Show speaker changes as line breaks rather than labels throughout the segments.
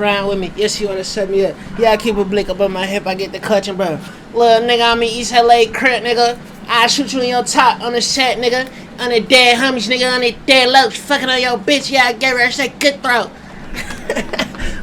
Around with me. Yes, you wanna set me up. Yeah, I keep a blick up on my hip. I get the clutching, bro. Little nigga, I'm in East LA, crap, nigga. I shoot you in your top on the set, nigga. On the dead homies, nigga. On the dead locs. Fucking on your bitch. Yeah, I gave her that good throw.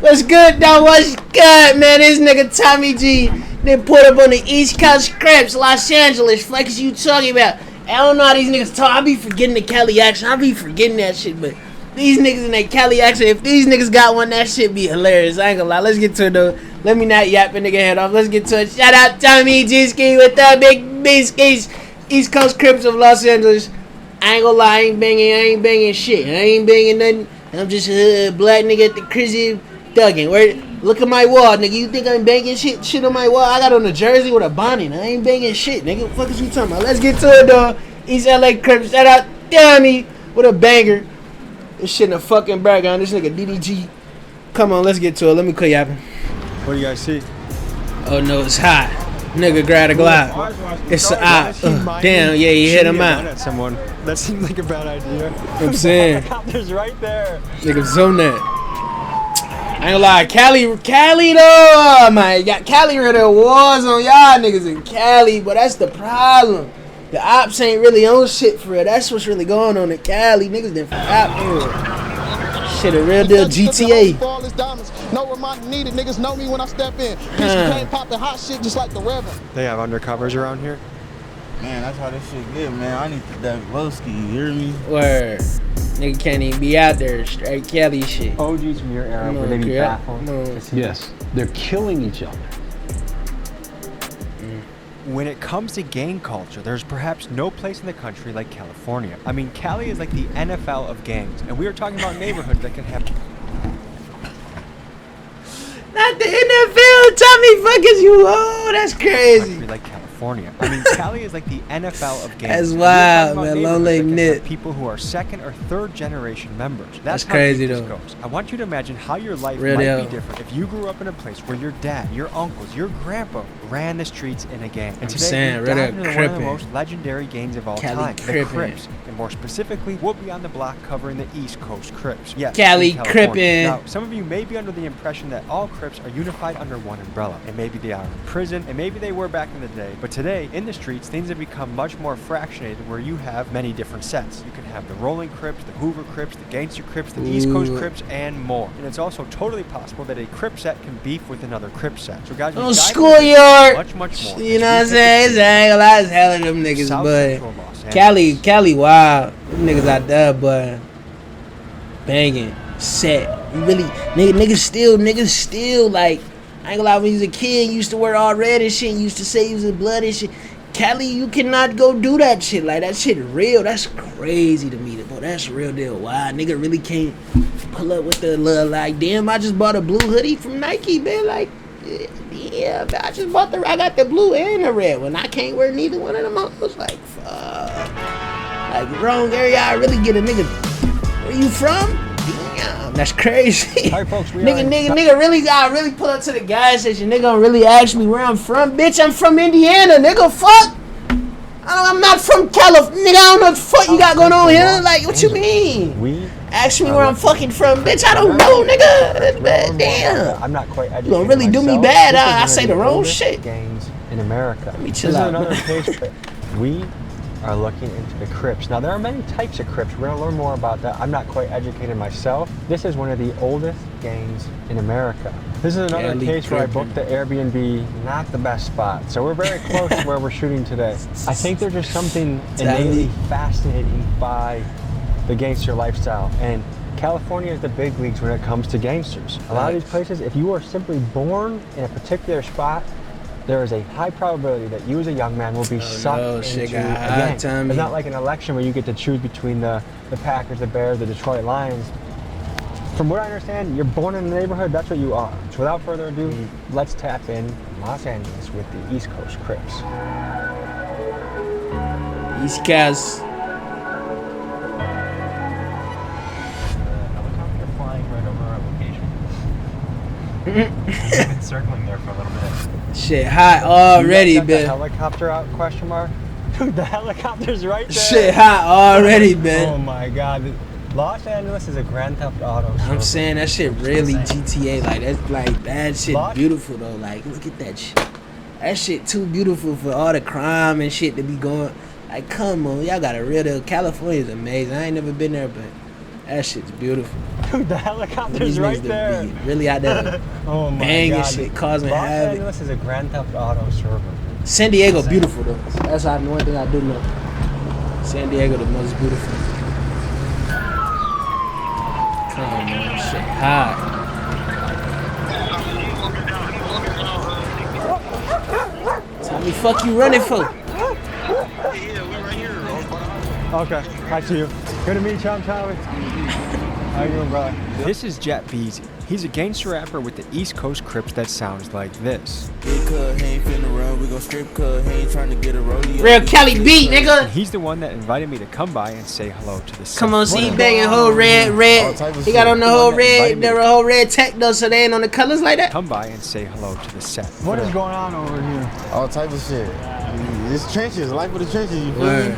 What's good, though? What's good, man? This nigga Tommy G. They put up on the East Coast Crips, Los Angeles. Fuck is you talking about? I don't know how these niggas talk. I be forgetting the Cali accent. I be forgetting that shit, but these niggas in that Cali accent, if these niggas got one, that shit be hilarious. I ain't gonna lie. Let's get to it, though. Let me not yap a nigga head off. Let's get to it. Shout out Tommy G Ski with the big biscuits. East Coast Crips of Los Angeles. I ain't gonna lie. I ain't banging shit. I ain't banging nothing. I'm just a black nigga at the crazy thugging. Look at my wall, nigga. You think I'm banging shit on my wall? I got on a jersey with a bonnet. I ain't banging shit, nigga. What the fuck is you talking about? Let's get to it, though. East LA Crips. Shout out Tommy with a banger. This shit in a fucking background. This nigga DDG. Come on, let's get to it. Let me quit yapping.
What do you guys see?
Oh no, it's hot. Nigga grab a Glock. It's a op. Damn, yeah, you hit him out.
At someone. That seemed like a bad idea.
I'm saying.
Helicopter's right there.
Nigga, zone that. I ain't gonna lie, Cali though. Oh my God, Cali ready to wars on y'all niggas in Cali, but that's the problem. The ops ain't really on shit for real. That's what's really going on in Cali. Niggas done forgot shit, a real deal GTA.
No reminder needed. Niggas know me when I step in. Bitch came popping hot shit just like the Reverend.
They have undercovers around here?
Man, that's how this shit get, man. I need to that Lowski, you hear me?
Word. Nigga can't even be out there. Straight Cali shit.
OGs from your era, would they be baffled?
Yes, they're killing each other.
When it comes to gang culture, there's perhaps no place in the country like California. I mean, Cali is like the NFL of gangs, and we are talking about neighborhoods that can have...
Not the NFL, Tommy, fuck is you? Oh, that's crazy.
Like California. I mean, Cali is like the NFL of gangs.
That's wild, man. Long leg knit.
People who are second or third generation members.
That's crazy, though.
Goes. I want you to imagine how your life
be
different if you grew up in a place where your dad, your uncles, your grandpa ran the streets in a gang. And today, we dive into one of the most legendary gangs of all time, the Crips. And more specifically, we'll be on the block covering the East Coast Crips. Yes,
Cali Crippin'.
Now, some of you may be under the impression that all Crips are unified under one umbrella. And maybe they are in prison, and maybe they were back in the day. But today, in the streets, things have become much more fractionated where you have many different sets. You can have the Rolling Crips, the Hoover Crips, the Gangster Crips, the East Coast Crips, and more. And it's also totally possible that a Crip set can beef with another Crip set. So guys,
schoolyard,
much more.
You know what I'm saying? It's a lot of hell of them niggas, but Cali, wild. Them niggas out there, but banging, set. You really, niggas still like. I ain't gonna lie, when you was a kid, you used to wear all red and shit. You used to say you was in blood and shit. Cali, you cannot go do that shit. Like, that shit real. That's crazy to me. Boy, that's real deal. Wow, nigga really can't pull up with the little, like, damn, I just bought a blue hoodie from Nike, man. Like, yeah, I got the blue and the red one. I can't wear neither one of them. I was like, fuck. Like, wrong area, I really get a nigga. Where you from? Damn, that's crazy.
All right, folks,
nigga really pull up to the gas station. Nigga gonna really ask me where I'm from. Bitch, I'm from Indiana, nigga. Fuck. I'm not from California. Nigga, I don't know what the fuck you got going on here. Like, what you mean? Ask me where I'm fucking from, bitch. I don't know, nigga. Damn.
I'm not quite educated.
You gonna really do me bad? I say the wrong shit.
Gangs in America.
Let me chill out.
This is another case where we are looking into the Crips. Now, there are many types of Crips. We're going to learn more about that. I'm not quite educated myself. This is one of the oldest gangs in America. This is another case where I booked the Airbnb, not the best spot. So we're very close to where we're shooting today. I think there's just something innately fascinating by the gangster lifestyle. And California is the big leagues when it comes to gangsters. A lot of these places, if you are simply born in a particular spot, there is a high probability that you as a young man will be sucked into a gang. It's not like an election where you get to choose between the Packers, the Bears, the Detroit Lions. From what I understand, you're born in the neighborhood, that's what you are. So without further ado, let's tap in Los Angeles with the East Coast Crips.
East Coast.
Helicopter flying right over our location. I've been circling there for a little bit.
Shit hot already,
bitch. The helicopter out, question mark? Dude, the helicopter's right there.
Shit hot already, man.
Oh my God. Los Angeles is a Grand Theft Auto.
I'm saying that shit really GTA. Like that's like that shit
Lot-
beautiful though. Like look at that shit. That shit too beautiful for all the crime and shit to be going. Like come on, y'all got a real deal. California's amazing. I ain't never been there, but that shit's beautiful.
Dude, the helicopter's
These
right
niggas to
there.
be really out there
Oh my
banging
god.
shit, causing
Los
havoc.
Angeles is a Grand Theft Auto server.
San Diego beautiful though. That's one thing I do know. San Diego the most beautiful. Come on, man, shit hot. Tommy, fuck you running for?
Okay, I see you. Good to meet you, I'm Tommy. How you doing, brother?
This is Jet Beezy. He's a gangster rapper with the East Coast Crips that sounds like this.
Real Cali beat, nigga.
And he's the one that invited me to come by and say hello to the set.
Come on, see, he banging whole red. He got on the whole red tech though, so they ain't on the colors like that.
Come by and say hello to the set.
What is going on over here?
All type of shit. It's trenches, life of the trenches, you feel me?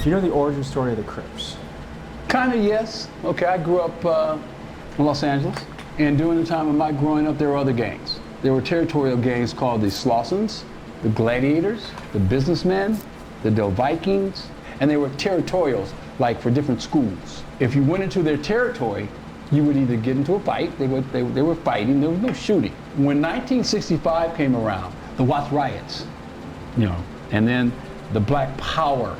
Do you know the origin story of the Crips?
Kind of, yes. Okay, I grew up in Los Angeles, and during the time of my growing up, there were other gangs. There were territorial gangs called the Slossons, the Gladiators, the Businessmen, the Del Vikings, and they were territorials, like for different schools. If you went into their territory, you would either get into a fight, they were fighting, there was no shooting. When 1965 came around, the Watts riots, you know, and then the Black Power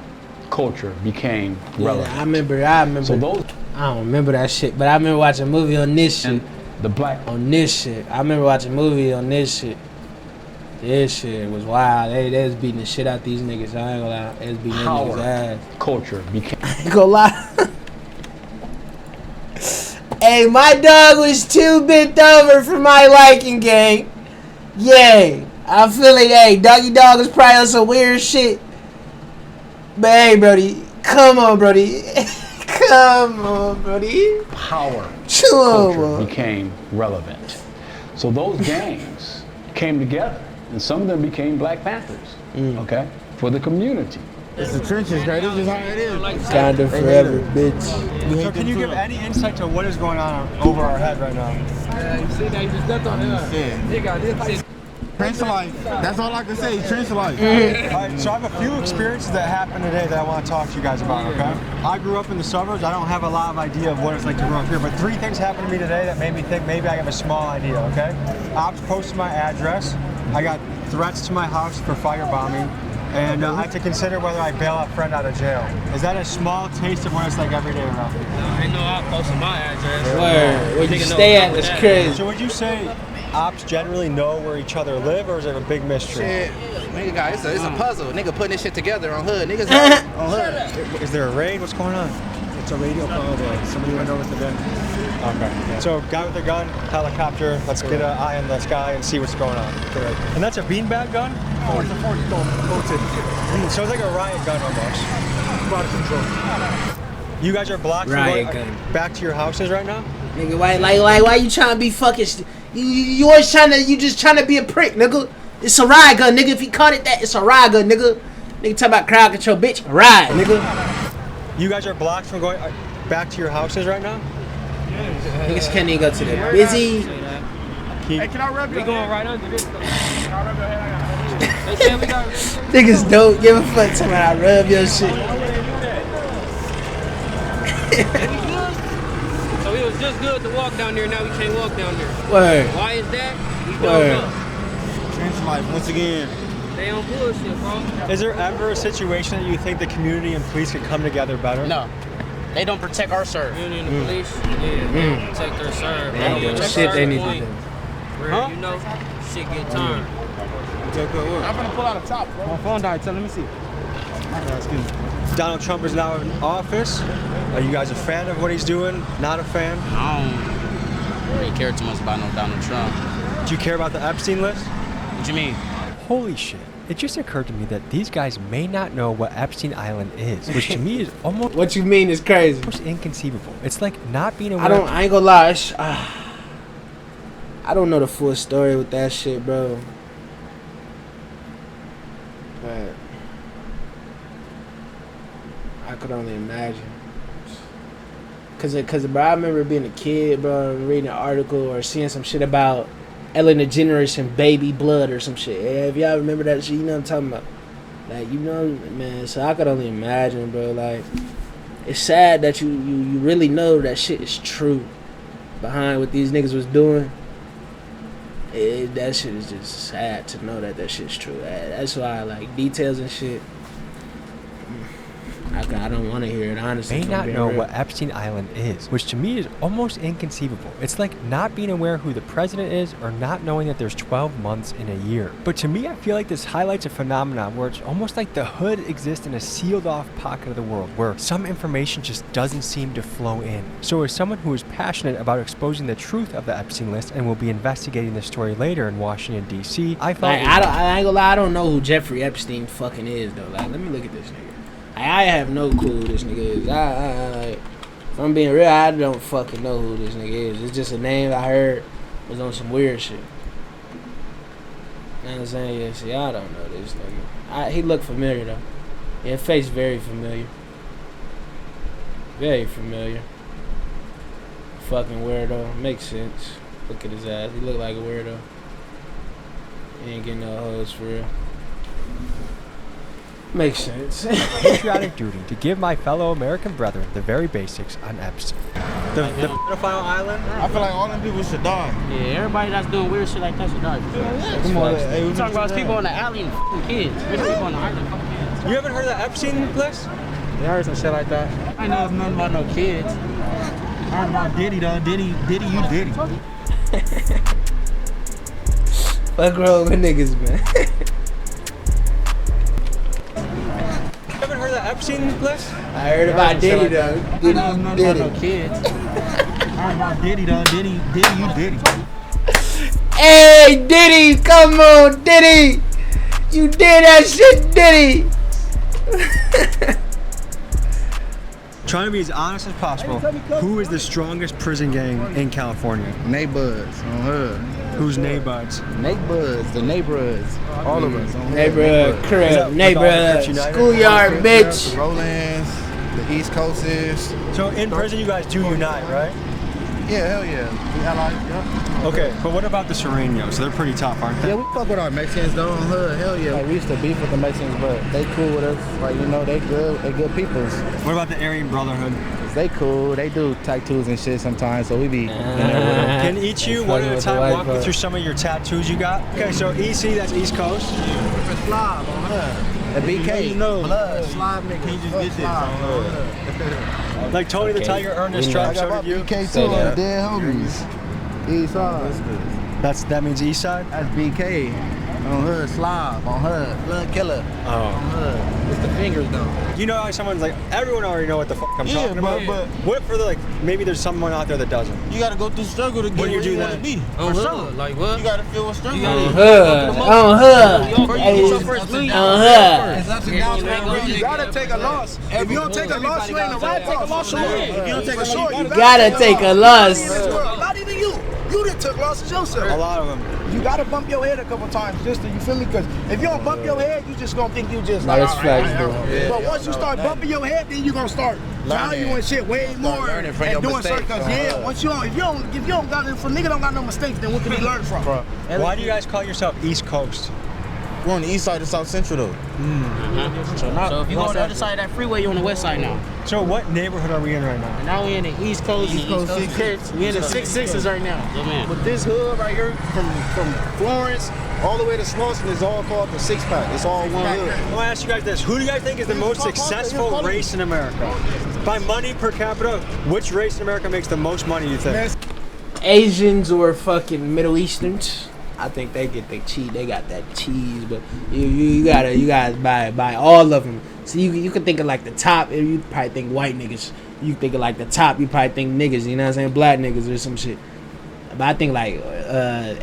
culture became relevant.
I remember.
So those
I don't remember that shit, but I remember watching a movie on this shit.
and the black
On this shit. I remember watching a movie on this shit. This shit was wild. They was beating the shit out these niggas. I ain't gonna lie. They was beating them
power
niggas' ass.
culture became
I ain't gonna lie. Hey, my dog was too bent over for my liking, gang. Yeah. I feel like, hey, Doggy Dog is probably on some weird shit. But hey, Brody. Come on, Brody. Come on, Brody.
power
Chill on,
culture
man.
became relevant. So those gangs came together, and some of them became Black Panthers. Okay, for the community.
It's the trenches, right? It's just how it is.
Kinda forever, bitch.
So can you give any insight to what is going on over our head right now?
Trench life. That's all I can say. Trench life.
All right, so I have a few experiences that happened today that I want to talk to you guys about, okay? I grew up in the suburbs. I don't have a lot of idea of what it's like to grow up here, but 3 things happened to me today that made me think maybe I have a small idea, okay? Ops posted my address. I got threats to my house for firebombing, and I have to consider whether I bail a friend out of jail. Is that a small taste of what it's like every day around here?
I know I posted my address.
Word. Where you stay at is crazy.
So would you say ops generally know where each other live, or is it a big mystery?
Shit, nigga, guys, it's a puzzle. Nigga putting this shit together on hood. Niggas on hood.
Is there a raid? What's going on?
It's a radio call that somebody went over to them.
Okay. So, guy with a gun, helicopter. Let's get an eye on the sky and see what's going on.
Correct.
And that's a beanbag gun?
Oh, it's a 40 bolted.
So it's like a riot gun almost.
Out of control.
You guys are blocked from
Riot
going
gun.
back to your houses right now?
Nigga, why you trying to be fucking? You always you just trying to be a prick, nigga. It's a riot gun, nigga. If you caught it that, it's a riot gun, nigga. Nigga talk about crowd control, bitch. Riot, nigga.
You guys are blocked from going back to your houses right now?
Niggas can't even go to the busy.
Hey, can I rub
We
your
going
head?
right under this.
Can I rub your head?
They said we got.
Niggas don't give a fuck till I rub your shit.
So it was just good to walk down there. Now we can't walk down there.
Word.
Why is that? We don't
Word.
know.
Trench life, once again.
They on bullshit, bro.
Is there ever a situation that you think the community and police could come together better?
No, they don't protect our serve.
Union and the police, yeah, they don't protect their serve.
They
They
ain't
don't
doing
protect
shit
our
they need to
point
do.
Where, you know, shit get turned.
I'm gonna pull out a top, bro.
My phone died, so let me see.
Donald Trump is now in office. Are you guys a fan of what he's doing? Not a fan?
I don't really care too much about no Donald Trump.
Do you care about the Epstein list?
What you mean?
Holy shit. It just occurred to me that these guys may not know what Epstein Island is, which to me is almost
What you mean is crazy.
inconceivable. It's like not being aware.
I ain't gonna lie. I don't know the full story with that shit, bro. But could only imagine. Cause, bro, I remember being a kid, bro, and reading an article or seeing some shit about Ellen DeGeneres and baby blood or some shit. Yeah, if y'all remember that shit, you know what I'm talking about. Like, you know, man. So I could only imagine, bro. Like, it's sad that you really know that shit is true behind what these niggas was doing. That shit is just sad to know that shit's true. That's why, like, details and shit, I don't want to hear it, honestly.
May not know what Epstein Island is, which to me is almost inconceivable. It's like not being aware who the president is or not knowing that there's 12 months in a year. But to me, I feel like this highlights a phenomenon where it's almost like the hood exists in a sealed off pocket of the world where some information just doesn't seem to flow in. So as someone who is passionate about exposing the truth of the Epstein list and will be investigating this story later in Washington, D.C., I felt...
Like, I ain't gonna lie, I don't know who Jeffrey Epstein fucking is, though. Like, let me look at this nigga. I have no clue who this nigga is. If I'm being real, I don't fucking know who this nigga is. It's just a name I heard was on some weird shit. You know what I'm saying? Yeah, see, I don't know this nigga. He looked familiar, though. Yeah, face very familiar. Very familiar. Fucking weirdo. Makes sense. Look at his ass. He look like a weirdo. He ain't getting no hoes for real. Makes sense.
patriotic duty to give my fellow American brethren the very basics on Epstein. The pedophile island?
I feel like all them people should die.
Yeah, everybody that's doing weird shit like that should die.
Come on, hey,
We talking about people on the alley and f***ing kids. Rich people on the island.
You haven't heard of the Epstein list?
Yeah, I heard some shit like that. I know nothing about no kids.
I heard about Diddy though. Diddy, you Diddy.
Fuck wrong with niggas, man.
Heard the Epstein list?
I heard about Diddy though.
Diddy, I know nothing about no kids.
I heard about Diddy though. Diddy, you Diddy.
Hey, Diddy, come on, Diddy. You did that shit, Diddy.
Trying to be as honest as possible. Who is the strongest prison gang in California?
Neighborhoods on her.
Who's neighborhoods?
Neighborhoods, the neighborhoods. All of us.
Neighborhood, crib, neighborhood, schoolyard, bitch.
Rollins, the East Coast is.
So in prison you guys do unite, right?
Yeah, hell yeah. We allies, yeah.
Okay, but what about the Serenos? They're pretty tough, aren't they?
Yeah, we fuck with our Mexicans though on hood. Hell yeah. Like, we used to beef with the Mexicans, but they cool with us. Like, you know, they good peoples.
What about the Aryan Brotherhood?
They cool. They do tattoos and shit sometimes, so we be in there with them.
Can each you one at a time walk me through some of your tattoos you got? Okay, so EC, that's East Coast.
Slob on her. The BK. You know, blood. Slob nigga. Can you just get this on her?
Like Tony the Tiger earned his stripes, so did you?
BK too, on the dead homies. East side.
That means East Side?
That's BK. On her, slob, on her, blood killer.
Oh.
On her. It's the fingers though.
You know how someone's like, everyone already know what the fuck I'm talking about?
But
what for the, like, maybe there's someone out there that doesn't?
you gotta go through struggle to get
When you
where
do
you
that?
wanna be.
On hood, like what?
You gotta feel what struggle
On
is.
hood, on hood.
It's up and down.
You gotta take a loss. If you don't take a loss, you ain't a right take a loss. If you don't take a short,
You gotta take a loss.
Not even you. You done took losses yourself.
A lot of them.
You gotta bump your head a couple times just to, you feel me? Because if you don't bump your head, you just gonna think you just
No,
like,
that's
all right,
facts,
all
bro.
right. But once you start bumping your head, then you gonna start valuing shit way more and
learning from your
doing certain.
mistakes.
Cause yeah, once you don't, if you don't got, if a nigga don't got no mistakes, then what can he learn from?
Why do you guys call yourself East Coast?
We're on the east side of South Central though.
So if you go on the other side of that freeway, you're on the west side now.
So what neighborhood are we in right now?
And now we in the East Coast.
East Coast six.
Crips. We in the 6-6s right now. Yeah, man.
But this hood right here, from Florence all the way to Slauson, is all called the Six Pack. It's all one hood.
I want to ask you guys this. Who do you guys think is the most successful race in America? By money per capita, which race in America makes the most money, you think?
Asians or fucking Middle Easterns. I think they get the cheese. They got that cheese, but you gotta buy all of them. So you can think of like the top. You probably think white niggas. You think of like the top. You probably think niggas. You know what I'm saying? Black niggas or some shit. But I think like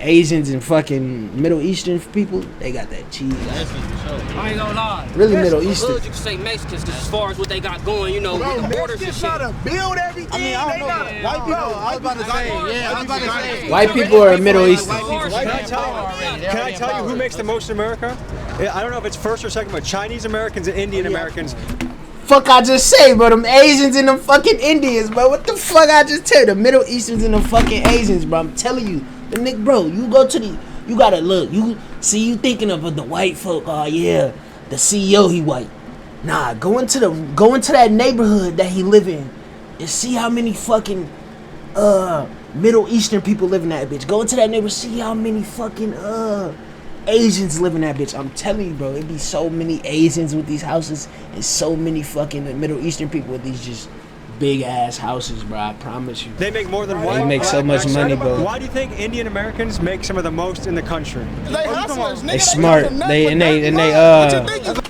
Asians and fucking Middle Eastern people, they got that cheese.
I ain't gonna lie.
Really Middle Eastern.
You can say Mexicans just as far as what they got going, you know, with the borders and shit.
Try to build everything.
I mean, I don't know. White people, I was about to say, yeah, I was about to say.
White people are Middle Eastern.
Can I tell you who makes the most in America? I don't know if it's first or second, but Chinese Americans and Indian Americans
fuck I just say, bro? Them Asians and them fucking Indians, bro. What the fuck I just tell you? The Middle Easterns and them fucking Asians, bro. I'm telling you, the Nick, bro. You go to the, you gotta look. You thinking of the white folk? Oh yeah, the CEO he white. Nah, go into that neighborhood that he live in, and see how many fucking Middle Eastern people live in that bitch. Go into that neighborhood, see how many fucking Asians live in that bitch. I'm telling you, bro, it'd be so many Asians with these houses and so many fucking Middle Eastern people with these just big ass houses, bro. I promise you.
They make more than one.
They make so much money, bro.
Why do you think Indian Americans make some of the most in the country?
They hustlers, nigga.
They smart.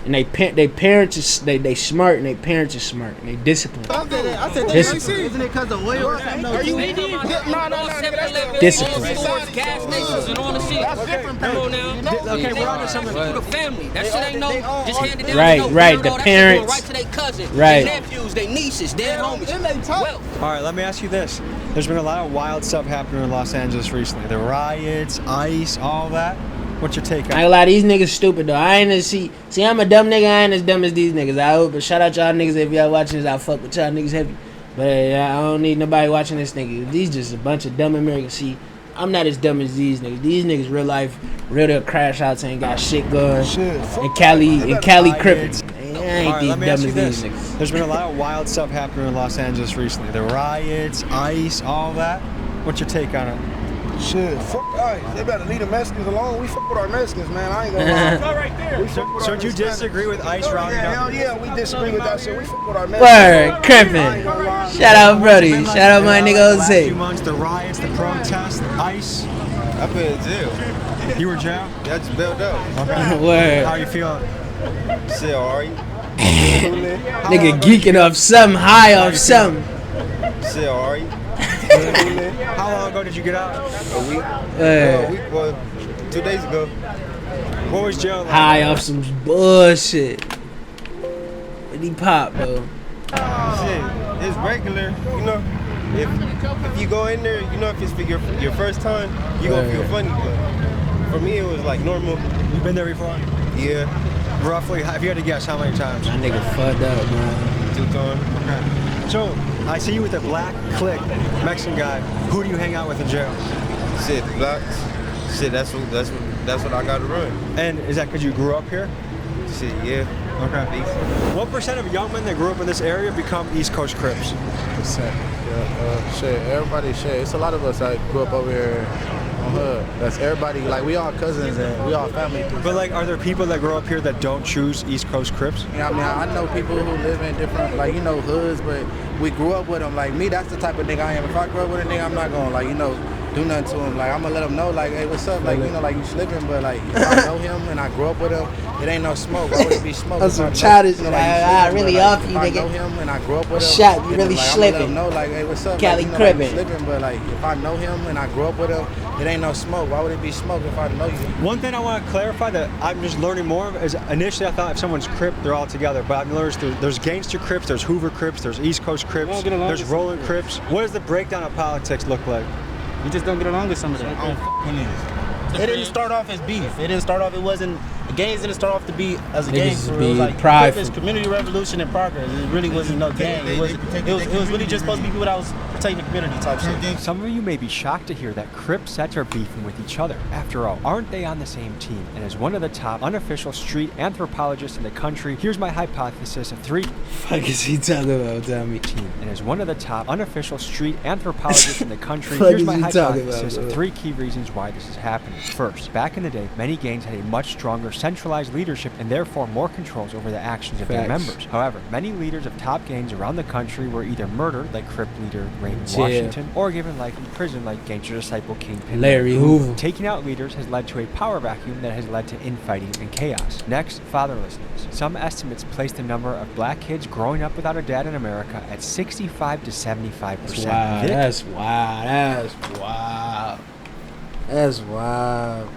They parents is they smart and they parents are smart and they disciplined.
I said
Discipline.
isn't it because of oil?
Are you Indian?
No,
Discipline.
Gas stations and all the shit.
That's different.
Come on now.
Okay, we're on to something.
Through the family. That shit ain't no just handed down.
Right,
no
right,
word,
the
all that shit
parents.
going right to their cousins,
Right.
their nephews, their nieces, their homies. Well,
All right, let me ask you this. There's been a lot of wild stuff happening in Los Angeles recently. The riots, ICE, all that. What's your take on
I ain't
it?
gonna lie, these niggas stupid though. I ain't as see, I'm a dumb nigga. I ain't as dumb as these niggas. I hope, but shout out y'all niggas if y'all watching this. I fuck with y'all niggas heavy. But I don't need nobody watching this nigga. These just a bunch of dumb Americans. See, I'm not as dumb as these niggas. These niggas real life, real deal crash outs ain't got shit going. And Cali Crips. I ain't
All right,
these
let me
dumb
ask
as
you
these
this.
niggas.
There's been a lot of wild stuff happening in Los Angeles recently. The riots, ICE, all that. What's your take on it?
Shit, fuck ICE. They better leave the Mexicans alone. We fuck with our Mexicans, man. I ain't gonna lie.
right there.
We fuck with
So
our
do you
Hispanics.
disagree with ICE rounding
Yeah, hell
up?
yeah, we disagree with that shit. We fuck with our Mexicans.
Word,
I ain't
crippin'.
gonna lie.
Shout out Brody. Shout out my nigga
The last few
Jose.
months, the riots, the protests, ICE.
I've been in jail.
You were in jail?
Yeah, I just bailed out.
Okay.
Word.
How you feeling?
Shit, alright.
Nigga geeking off something, high off something.
Shit, alright.
How long ago did you get out?
A week.
Word.
Well, 2 days ago.
What was jail like?
High off some bullshit. What he pop, bro?
Shit, it's regular, you know. If you go in there, you know, if it's for your first time, you gonna feel funny. But for me, it was like normal.
You been there before?
Yeah,
Roughly, if you had to guess, how many times?
My nigga fucked up, man.
2 times.
Okay. So, I see you with a black clique Mexican guy. Who do you hang out with in jail?
Shit, blocks. Shit, that's what I got to run.
And is that because you grew up here?
Shit, yeah.
Okay. What percent of young men that grew up in this area become East Coast Crips?
Shit, everybody, shit. It's a lot of us that grew up over here on hood. That's everybody, like, we all cousins and we all family.
But, like, are there people that grow up here that don't choose East Coast Crips?
Yeah, I mean, I know people who live in different, like, you know, hoods, but we grew up with them. Like, me, that's the type of nigga I am. If I grew up with a nigga, I'm not gonna, like, you know, do nothing to him. Like, I'm gonna let him know, like, hey, what's up? Like, you know, like, you slipping, but, like, if I know him and I grew up with him, it ain't no smoke. Why would it be smoke?
That's
If I
some
know-
childish,
you know,
like,
you
I
slipping,
really
but,
off
like,
you,
if I
nigga.
know him and I grew up with him,
Shot, you
then,
really
like, I'm gonna let
slipping.
him know, like, hey, what's up?
Cali
like, you know, like, you
cribbing.
slipping, but, like, if I know him and I grew up with him, it ain't no smoke. Why would it be smoke if I know you?
One thing I want to clarify that I'm just learning more of is initially I thought if someone's Crip, they're all together. But I've learned there's gangster Crips, there's Hoover Crips, there's East Coast Crips,
don't get along
there's
with
Rolling Crips. What does the breakdown of politics look like?
We just don't get along with some of them.
It didn't start off as beef. It didn't start off. It wasn't. The gangs didn't start off to be as a gang.
Niggas
It
be
was like
prideful.
Crip is community revolution and progress. It really wasn't no gang. It was really just supposed to be people that was protecting the community type shit.
Some of you may be shocked to hear that Crip sets are beefing with each other. After all, aren't they on the same team? And as one of the top unofficial street anthropologists in the country, here's my hypothesis of three.
Fuck is he talking about? Tell me.
And as one of the top unofficial street anthropologists in the country,
Fuck
here's
is
my
he talking
hypothesis
about,
of
bro?
3 key reasons why this is happening. First, back in the day, many gangs had a much stronger centralized leadership and therefore more controls over the actions of their
Facts.
members. However, many leaders of top gangs around the country were either murdered, like Crip leader Raymond
Yeah.
Washington, or given life in prison, like gangster disciple Kingpin
Larry Hoover.
Taking out leaders has led to a power vacuum that has led to infighting and chaos. Next, fatherlessness. Some estimates place the number of black kids growing up without a dad in America at 65 to 75%.
Wow,
This-
that's wild. That's wild. That's wild.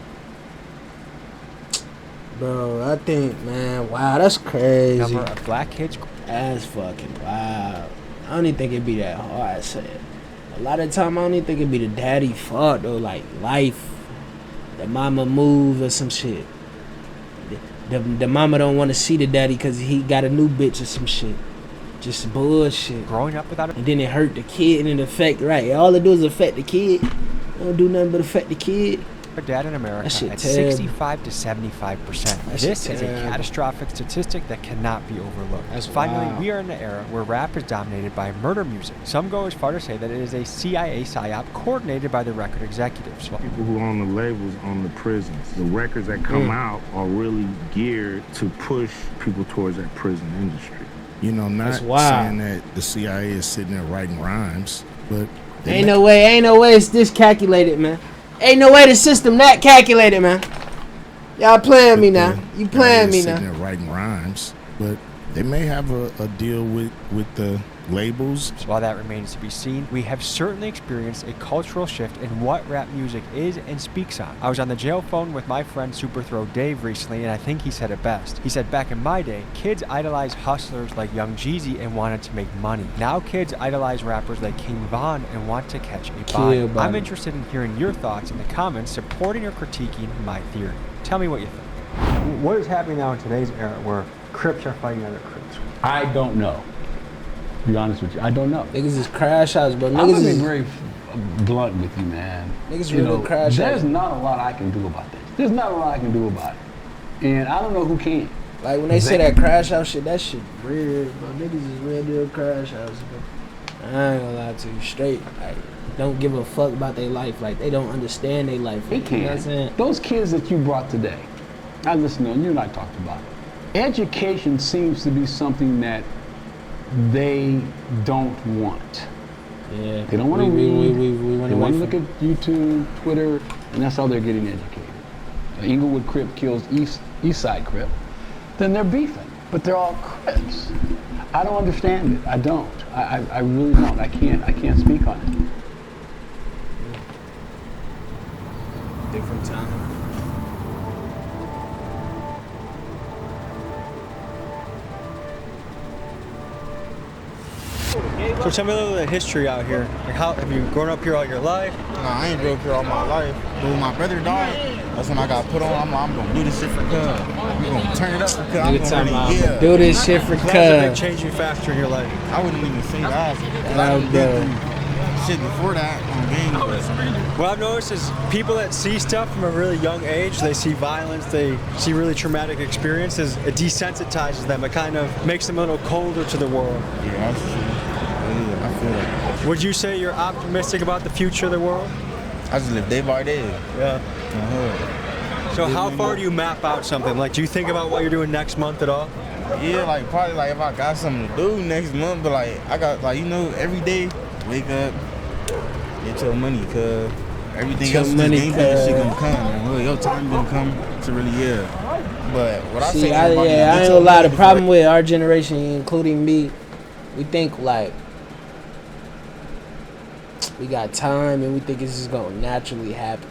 Bro, I think, man, wow, that's crazy.
number of black kids.
That's fucking wild. I don't even think it'd be that hard. I said. A lot of the time, I don't even think it'd be the daddy fault, though. Like, life. The mama moved or some shit. The mama don't want to see the daddy because he got a new bitch or some shit. Just bullshit.
Growing up without
And then it hurt the kid and it affect, right. All it do is affect the kid. It don't do nothing but affect the kid.
dad in America
That shit
at
terrible.
65 to 75%.
That
This
shit
is a
terrible.
catastrophic statistic that cannot be overlooked.
That's
Finally,
wild.
we are in an era where rap is dominated by murder music. Some go as far to say that it is a CIA psyop coordinated by the record executives.
People who own the labels own the prisons. The records that come out are really geared to push people towards that prison industry. You know, not saying that the CIA is sitting there writing rhymes, but
Ain't no way it's this calculated, man. Ain't no way the system that calculated, man. Y'all playing me now. You playing me now.
Sitting there writing rhymes, but they may have a deal with the labels.
So while that remains to be seen, we have certainly experienced a cultural shift in what rap music is and speaks on. I was on the jail phone with my friend Superthrow Dave recently, and I think he said it best. He said, back in my day, kids idolized hustlers like Young Jeezy and wanted to make money. Now kids idolize rappers like King Von and want to catch a body. I'm interested in hearing your thoughts in the comments, supporting or critiquing my theory. Tell me what you think.
What is happening now in today's era where Crips are fighting other Crips?
I don't know. To be honest with you, I don't know.
Niggas is crash outs, bro.
I'm
Niggas
gonna be
is
very blunt with you, man.
Niggas really crash
There's
outs.
not a lot I can do about this. There's not a lot I can do about it. And I don't know who can.
Like when they say that crash out shit, that shit real, bro. Niggas is real deal crash outs, bro. I ain't gonna lie to you, straight. Like, don't give a fuck about their life. Like, they don't understand their life.
They
You know what I'm
can't.
saying?
Those kids that you brought today, I listened to them, you and I talked about it. Education seems to be something that they don't want.
Yeah.
They don't want to read.
We
They want to look at YouTube, Twitter, and that's how they're getting educated. Inglewood Crip kills East Side Crip, then they're beefing. But they're all Crips. I don't understand it. I don't. I really don't. I can't speak on it.
Different time.
So tell me a little bit of history out here. Like, how have you grown up here all your life?
Nah, I ain't grew up here all my life. But when my brother died, that's when I got put on. I'm gonna do this shit for cuz. We gonna turn it up for cuz. I'm gonna
do this shit for
That was a big
cuz.
changing factor in your life.
I wouldn't even say that. Cause I done been through shit before that on game.
What I've noticed is people that see stuff from a really young age, they see violence, they see really traumatic experiences, it desensitizes them. It kind of makes them a little colder to the world.
Yeah, that's true. Yeah, I feel like.
Would you say you're optimistic about the future of the world?
I just live day by day.
Yeah. So how far do you map out something? Like, do you think about what you're doing next month at all?
Yeah, like probably like if I got something to do next month, but like I got like every day wake up, get your money, cuz everything else
money,
is shit gonna come, man. Well, your time gonna come to really But what I say,
I ain't gonna lie. The problem with our generation, including me, we think like we got time and we think it's just gonna naturally happen.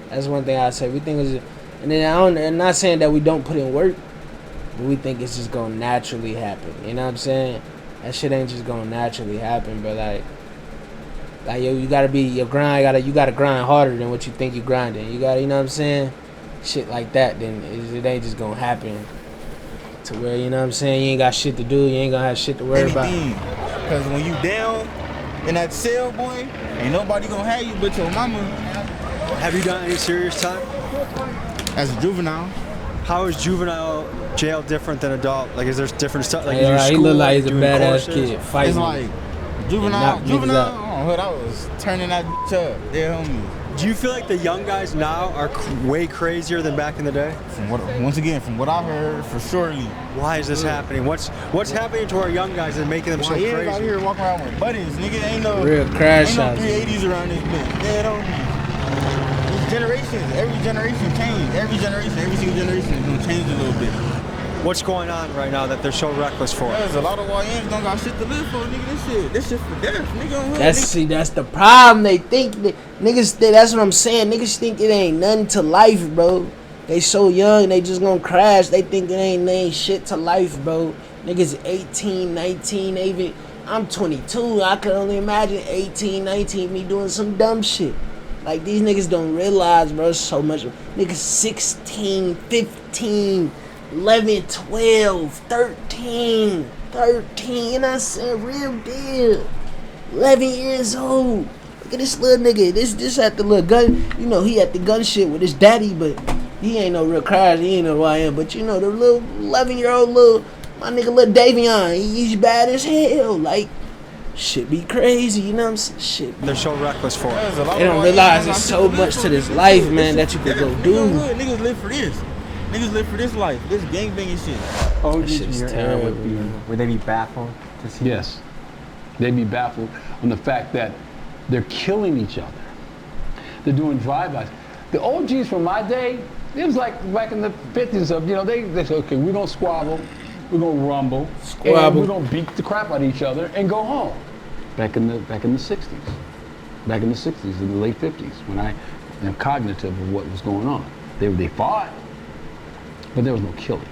That's one thing I say. We think it's, and then I'm not saying that we don't put in work, but we think it's just gonna naturally happen. You know what I'm saying? That shit ain't just gonna naturally happen, but like yo, you gotta be your grind. You gotta grind harder than what you think you grinding. You gotta, you know what I'm saying? Shit like that. Then it ain't just gonna happen to where, you know what I'm saying, you ain't got shit to do. You ain't gonna have shit to worry about.
Because when you down in that cell, boy, ain't nobody gonna have you but your mama.
Have you done any serious time?
As a juvenile.
How is juvenile jail different than adult? Like, is there different stuff? Like,
Yeah,
you do
he
school,
look like he's a
doing
badass
courses?
kid fighting.
It's like juvenile. I was turning that bitch up. Yeah, homie.
Do you feel like the young guys now are way crazier than back in the day?
From what I heard, for surely.
Why is this happening? What's happening to our young guys that making them so
Why
crazy?
out here walking around with buttons, nigga. Ain't no
real crash
ain't no
outs.
380s around this bitch. Yeah, don't. These generations, every generation change. Every single generation is gonna change a little bit.
What's going on right now that they're so reckless for?
There's a lot of YNs don't got shit to live for, nigga. This shit for death, nigga.
That's the problem. They think that niggas. That's what I'm saying. Niggas think it ain't nothing to life, bro. They so young, they just gonna crash. They think it ain't shit to life, bro. Niggas 18, 19, they even. I'm 22. I can only imagine 18, 19, me doing some dumb shit. Like, these niggas don't realize, bro, so much. Niggas 16, 15. 11, 12, 13. 13, you know what I'm saying? Real deal. 11 years old. Look at this little nigga. This at the little gun. You know, he at the gun shit with his daddy, but he ain't no real cries. He ain't know who I am. But you know, the little 11-year-old my nigga little Davion, he's bad as hell. Like, shit be crazy, you know what I'm saying? Shit.
They're so reckless for it.
They don't realize there's so much to this life, man, that you could go do.
Niggas live for this. Niggas live for this life. This gangbanging shit.
Oh,
that shit's terrible.
Would they be baffled to see?
Yes. They'd be baffled on the fact that they're killing each other. They're doing drive-bys. The OGs from my day, it was like back in the 50s of, you know, they said, okay, we're gonna squabble, we're gonna rumble, and we're gonna beat the crap out of each other and go home. Back in the 60s. Back in the 60s, in the late 50s, when I am cognitive of what was going on. They fought, but there was no killing.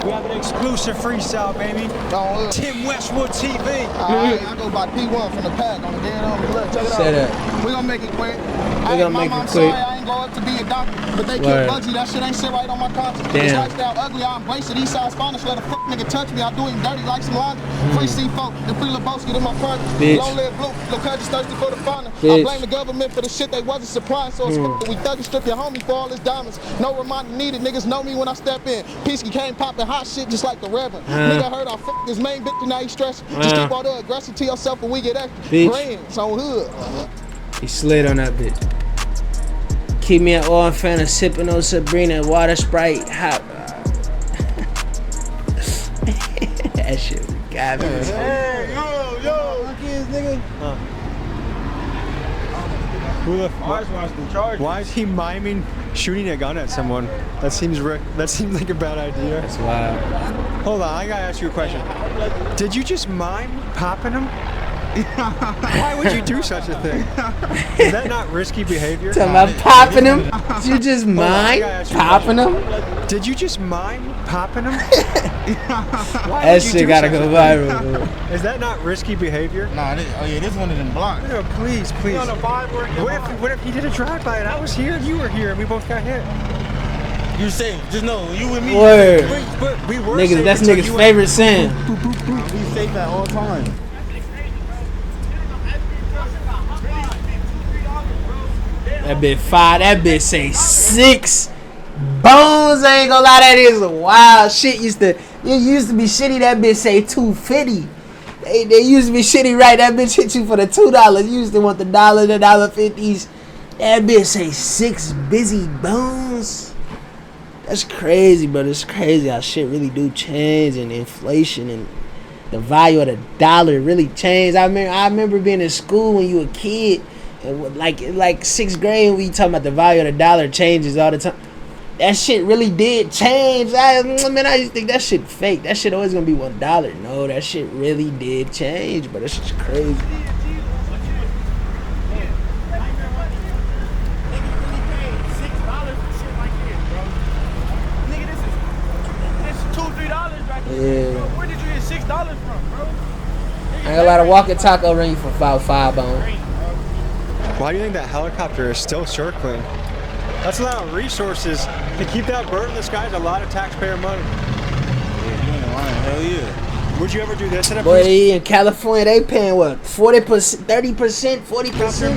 We have an exclusive freestyle, baby. Tim Westwood TV.
I go by P1 from the pack on the dead on the left. Check it out. We gonna make it quick. My mom's sorry, I ain't grow up to be a doctor, but they killed Bugsy. That shit ain't sit right on my conscience. This lifestyle ugly, I embrace it. East side finest, let a fuck nigga touch me. I do him dirty like some laundry. Free C4, the free Lebowski to my partner. Long live blue, look just thirsty for the fauna. I blame the government for the shit they wasn't supplying, so it's we thug and strip your homie for all his diamonds. No reminder needed, niggas know me when I step in. Peasky came popping hot shit just like the Reverend. Nigga heard I fucked his main bitch and now he stressing. Just keep all the aggression to yourself and we get extra. Grands on hood.
He slid on that bitch. Keep me an oil fan of sipping on Sabrina, water Sprite, hot. That shit got me.
Hey, yo, kids, nigga.
Why is he miming shooting a gun at someone? That seems like a bad idea.
That's wild.
Hold on, I gotta ask you a question. Did you just mime popping him? Why would you do such a thing? Is that not risky behavior?
Talking about popping him? Did you just mime popping him?
Did you just mime popping him?
That shit gotta go viral.
Is that not risky behavior?
Nah, this one is in block.
No, please. What if he did a drive-by and I was here and you were here and we both got hit?
You safe. Just know, you and me.
Word.
But we were
niggas,
safe.
that's niggas' favorite sin.
We safe at all times.
That bitch 5, that bitch say 6 bones. I ain't gonna lie, that is wild shit. It used to be shitty, that bitch say 250. They used to be shitty, right? That bitch hit you for the $2. You used to want the $1, the $1.50s. That bitch say 6 busy bones. That's crazy, bro. It's crazy how shit really do change, and inflation and the value of the dollar really changed. I remember being in school when you were a kid. And like 6th grade, we talking about the value of the dollar changes all the time. That shit really did change. I used to think that shit fake. That shit always gonna be $1. No, that shit really did change, but that's just crazy. Yeah.
Where did you get $6 from, bro?
I ain't gonna lie, to walk a taco ring for about 5 bones.
Why do you think that helicopter is still circling? That's a lot of resources. To keep that bird in the sky is a lot of taxpayer money.
Yeah, you ain't lying. Hell yeah.
Would you ever do this?
Boy, in California, they paying what? 40%, 30%, 40%?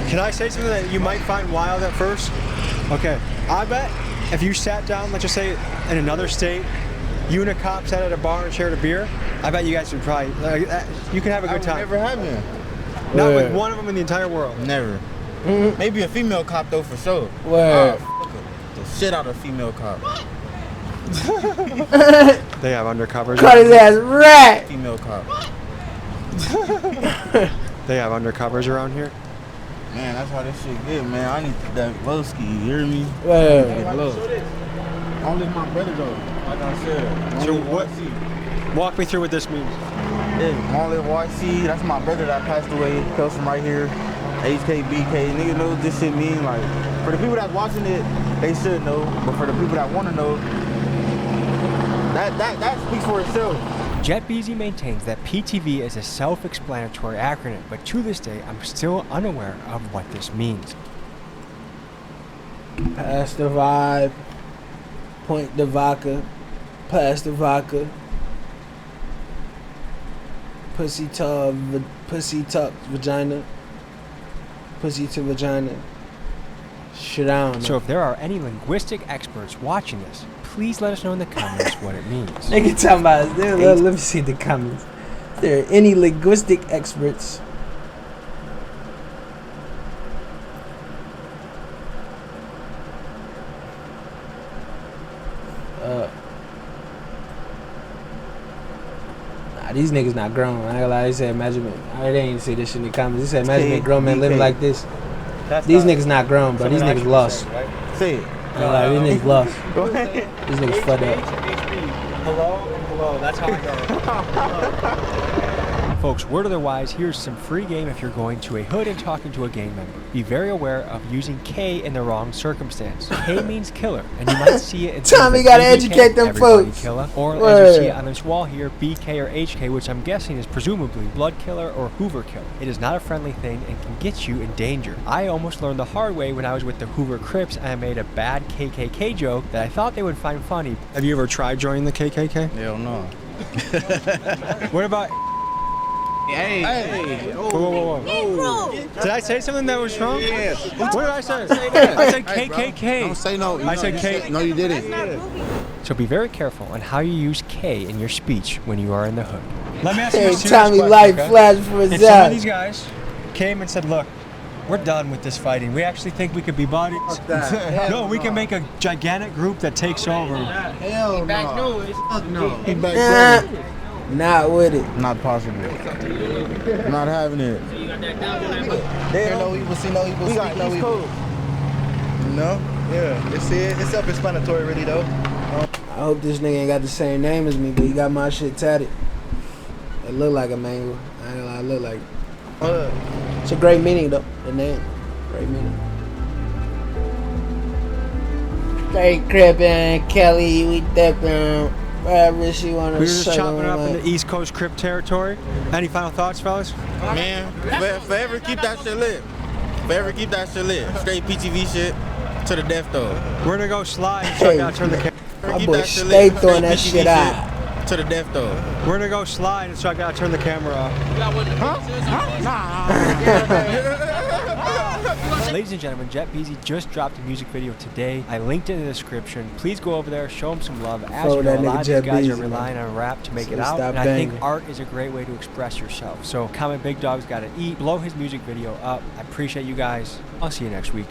Can I say something that you might find wild at first? Okay, I bet if you sat down, let's just say in another state, you and a cop sat at a bar and shared a beer, I bet you guys would probably, you could have a good time.
Never happened.
Not with one of them in the entire world.
Never. Maybe a female cop though, for sure.
Word.
The shit out of a female cop.
They have undercovers.
Cut his ass right.
Female cop.
They have undercovers around here.
Man, that's how this shit get, man. I need that glow ski, you hear me? Only my brother though, like I said.
So what? Walk me through what this means.
Yeah, Only YC, that's my brother that passed away. He comes from right here. HKBK, nigga know what this shit mean. Like, for the people that's watching it, they should know. But for the people that want to know, that speaks for itself.
JetBeezy maintains that PTV is a self-explanatory acronym, but to this day, I'm still unaware of what this means.
Pass the vibe. Point the vodka. Pass the vodka. Pussy talk vagina. Pussy to vagina. Shit, I don't know.
So if there are any linguistic experts watching this, please let us know in the comments what it means.
Nigga talking about let me see the comments. If there are any linguistic experts. These niggas not grown. I ain't gonna lie. They said imagine. I didn't see this shit in the comments. They said imagine grown men living like this. These niggas not grown, bro. These niggas lost.
Say it.
These niggas lost. These niggas fucked up.
Hello and hello. That's how I go. Folks, word otherwise, here's some free game if you're going to a hood and talking to a gang member. Be very aware of using K in the wrong circumstance. K means killer, and you might see it in
Tommy gotta educate them folks.
Killer, or as you see it on this wall here, BK or HK, which I'm guessing is presumably blood killer or Hoover killer. It is not a friendly thing and can get you in danger. I almost learned the hard way when I was with the Hoover Crips and I made a bad KKK joke that I thought they would find funny.
Have you ever tried joining the KKK?
Hell no.
What about...
Hey.
Whoa. Did I say something that was wrong?
Yeah.
What did I say? I said KKK.
Don't say no.
I said K.
No, you didn't.
So be very careful on how you use K in your speech when you are in the hood.
Let me ask you a serious
Tommy
question,
light
okay?
flash for his
If some of these guys came and said, look, we're done with this fighting. We actually think we could be buddies. No, we can make a gigantic group that takes over.
Hell no. Fuck no. He
back not with it.
Not possible. Not having it.
They know evil, see no evil, speak no evil. No? Yeah. It's self-explanatory really though.
I hope this nigga ain't got the same name as me, but he got my shit tatted. It look like a mango. I ain't gonna lie, it look like it. It's a great meaning though, the name. Great meaning. Straight Crip and Kelly, we definitely wherever she wanna.
We were just chopping it up in the East Coast Crip territory. Any final thoughts, fellas?
Man, forever keep that shit lit. Forever keep that shit lit. Straight PTV shit to the death though.
We're gonna go slide, so I gotta turn the camera.
My boy stay throwing that shit out.
To the death though.
We're gonna go slide, so I gotta turn the camera off.
Ladies and gentlemen, Jet Beezy just dropped a music video today. I linked it in the description. Please go over there, show him some love. As you know, a lot of these guys are relying on rap to make it out, and I think art is a great way to express yourself. So comment Big Dog's Gotta Eat, blow his music video up. I appreciate you guys. I'll see you next week.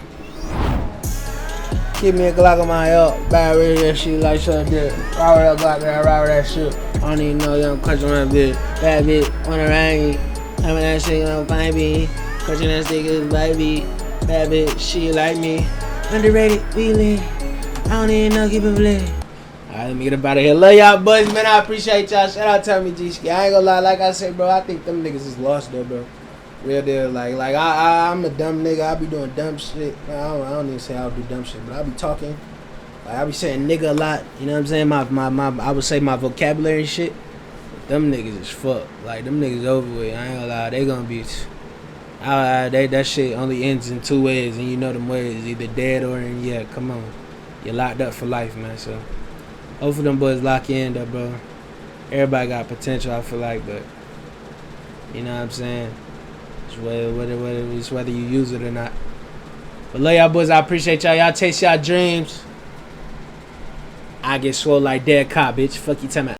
Keep me a Glock on my up, bad with that shit like something different. Ride with that Glock, ride with that shit. I don't even know young question on that bitch. Bad bitch, wanna rang me. Tell me that shit gon' find me. Question that stick is baby. Bad bitch, she like me. Underrated, we lit. I don't even know, keep it lit. Alright, let me get up out of here. Love y'all boys, man. I appreciate y'all. Shout out to me, G-Ski. I ain't gonna lie, like I said, bro, I think them niggas is lost though, bro. Real deal, like I'm a dumb nigga. I be doing dumb shit. I don't even say I'll do dumb shit, but I be talking. Like I be saying nigga a lot. You know what I'm saying? I would say my vocabulary and shit. But them niggas is fucked. Like them niggas over with. I ain't gonna lie. They gonna be. That shit only ends in two ways, and you know them ways, either dead or in come on, you're locked up for life, man. So hopefully them boys lock you in, though, bro. Everybody got potential, I feel like, but you know what I'm saying. It's whether you use it or not. But love y'all boys, I appreciate y'all. Y'all chase y'all dreams. I get swole like dead cop, bitch. Fuck you, time out.